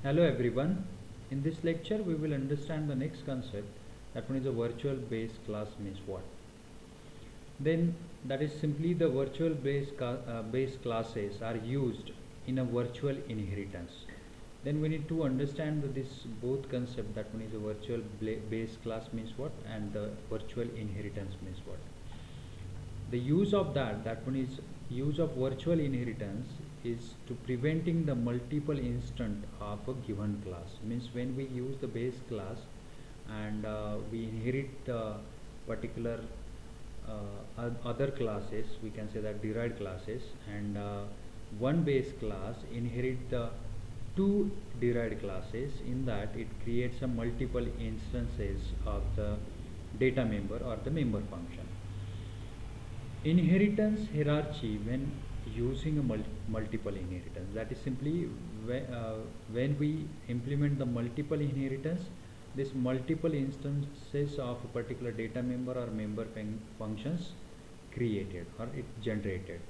Hello everyone. In this lecture we will understand the next concept, that one is a virtual base class means what. Then that is simply the virtual base classes are used in a virtual inheritance. Then we need to understand this both concept, that one is a virtual base class means what and the virtual inheritance means what. The use of that one is use of virtual inheritance is to preventing the multiple instance of a given class. Means when we use the base class and we inherit particular other classes, we can say that derived classes, and one base class inherit the two derived classes. In that it creates a multiple instances of the data member or the member function. Inheritance hierarchy when using a multiple inheritance, that is simply when we implement the multiple inheritance, this multiple instances of a particular data member or member functions created or it generated.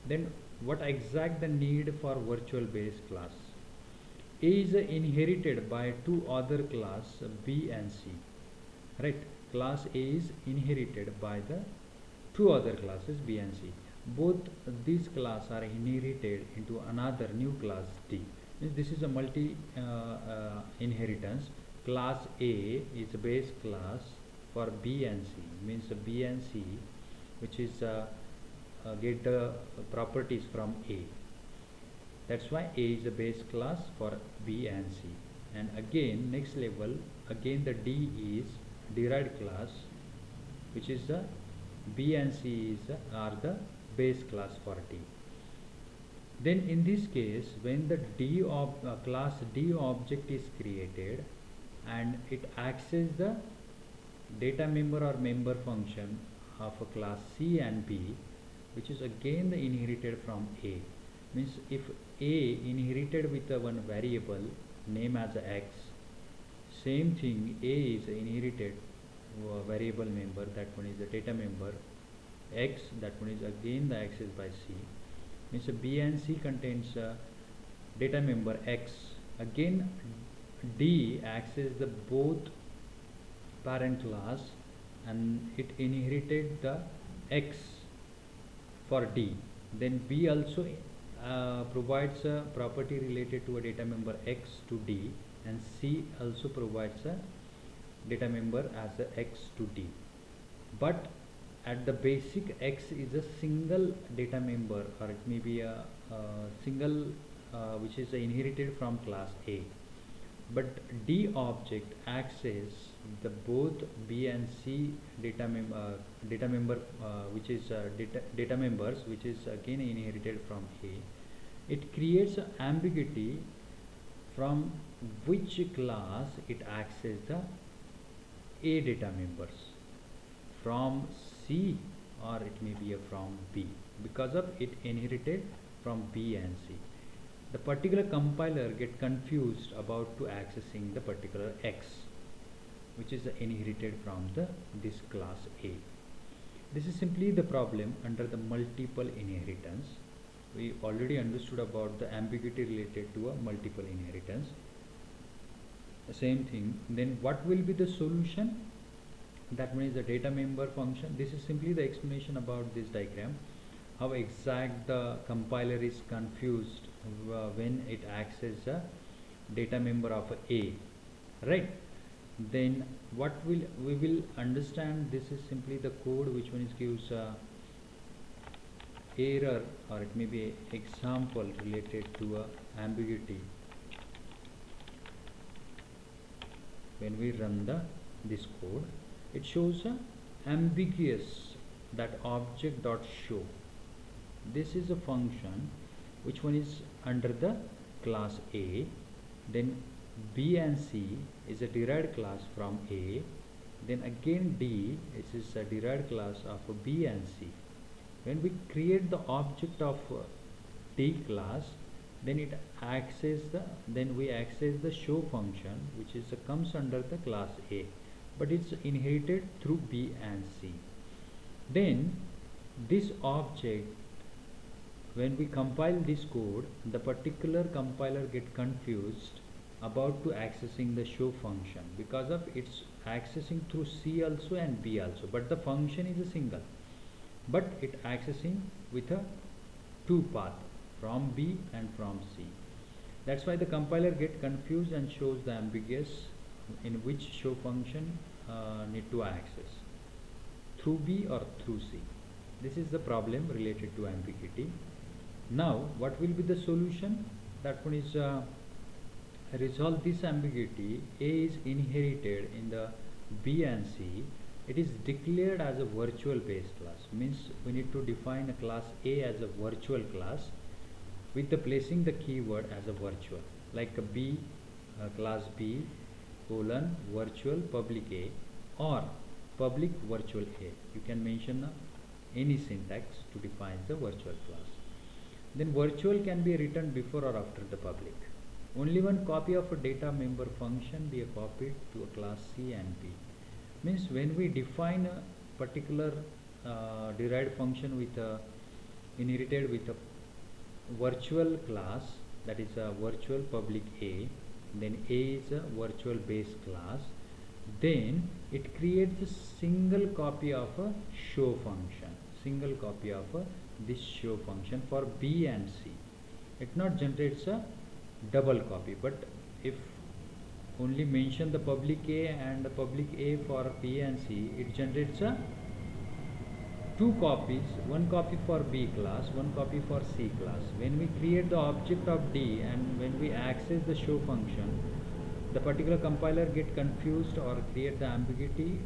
Then what exact the need for virtual base class? A is inherited by two other class B and C, right? Class A is inherited by the two other classes B and C. Both these classes are inherited into another new class D. This is a multi inheritance. Class A is a base class for B and C. Means B and C, which is get the properties from A. That's why A is a base class for B and C. And again, next level, again the D is derived class, which is the B and C are the base class for D. Then in this case, when the class D object is created and it accesses the data member or member function of a class C and B, which is again the inherited from A. Means if A inherited with one variable name as X, same thing A is inherited variable member, that one is the data member X, that one is again the accessed by C. Means B and C contains data member X. Again D accesses the both parent class and it inherited the X for D. Then B also provides a property related to a data member X to D, and C also provides a data member as a X to D. But at the basic, X is a single data member, or it may be a single which is inherited from class A. But D object accesses the both B and C data member which is data members, which is again inherited from A. It creates ambiguity from which class it accesses the A data members, from C or it may be from B, because of it inherited from B and C. The particular compiler get confused about to accessing the particular X, which is inherited from this class A. This is simply the problem under the multiple inheritance. We already understood about the ambiguity related to a multiple inheritance. The same thing. Then what will be the solution? That means the data member function. This is simply the explanation about this diagram, how exact the compiler is confused when it accesses a data member of A, right? Then what we will understand, this is simply the code which one is gives error, or it may be example related to ambiguity when we run this code. It shows ambiguous that object dot show. This is a function which one is under the class A. Then B and C is a derived class from A. Then again D is a derived class of B and C. When we create the object of D class, then it we access the show function, which is comes under the class A, but it's inherited through B and C. Then this object, when we compile this code, the particular compiler get confused about to accessing the show function, because of it's accessing through C also and B also, but the function is a single, but it accessing with a two path from B and from C. That's why the compiler get confused and shows the ambiguous in which show function need to access, through B or through C. This is the problem related to ambiguity. Now what will be the solution? That one is resolve this ambiguity. A is inherited in the B and C. It is declared as a virtual base class, means we need to define a class A as a virtual class with the placing the keyword as a virtual, like a B, class B colon virtual public A or public virtual A. You can mention any syntax to define the virtual class. Then virtual can be written before or after the public. Only one copy of a data member function be copied to a class C and B. Means when we define a particular derived function with a inherited with a virtual class, that is a virtual public A, then A is a virtual base class, then it creates a single copy of a show function, single copy of this show function for B and C. It not generates a double copy, but if only mention the public A and the public A for B and C, it generates a two copies, one copy for B class, one copy for C class. When we create the object of D and when we access the show function, the particular compiler get confused or create the ambiguity,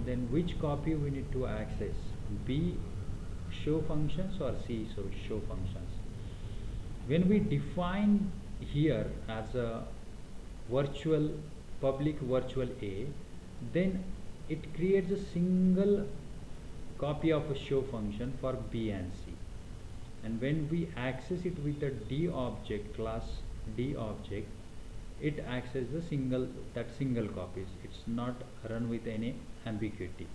then which copy we need to access, B show functions or C show functions. When we define here as a virtual public virtual A, then it creates a single copy of a show function for B and C, and when we access it with the D object class D object, it accesses the single copies. It's not run with any ambiguity.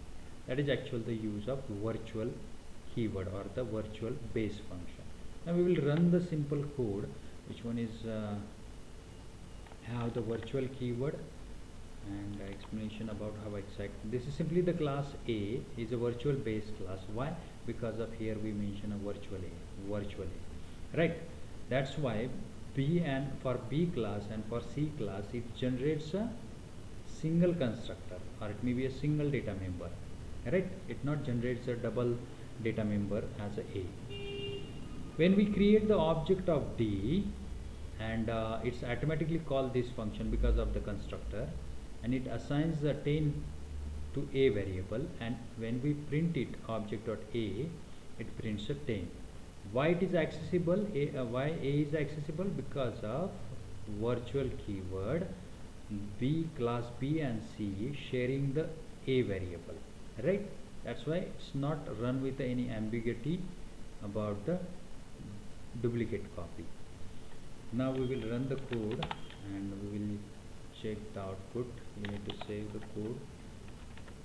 That is actually the use of virtual keyword or the virtual base function. Now we will run the simple code, which one is have the virtual keyword and explanation about how exact. This is simply the class A is a virtual base class. Why? Because of here we mention a virtual A, right? That's why B and for B class and for C class it generates a single constructor, or it may be a single data member, right? It not generates a double data member as a A. When we create the object of D, and it's automatically called this function because of the constructor, and it assigns the 10 to A variable, and when we print it object.A, it prints a 10. Why it is accessible? Why A is accessible? Because of virtual keyword B class B and C sharing the A variable, right? That's why it's not run with any ambiguity about the duplicate copy. Now we will run the code and we will check the output. We need to save the code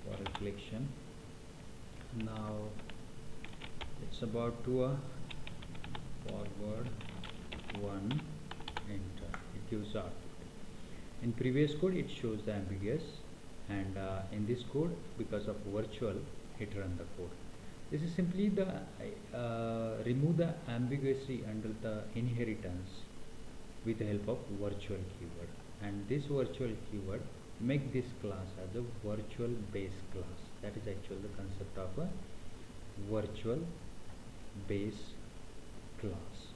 for reflection. Now it's about to a forward 1 enter. It gives output. In previous code it shows the ambiguous, and in this code because of virtual it run the code. This is simply the remove the ambiguity under the inheritance with the help of virtual keyword, and this virtual keyword make this class as a virtual base class. That is actually the concept of a virtual base class.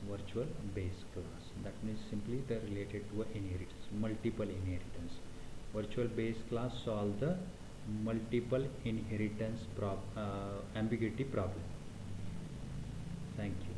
Virtual base class, that means simply the related to a inheritance, multiple inheritance. Virtual base class solve the multiple inheritance ambiguity problem. Thank you.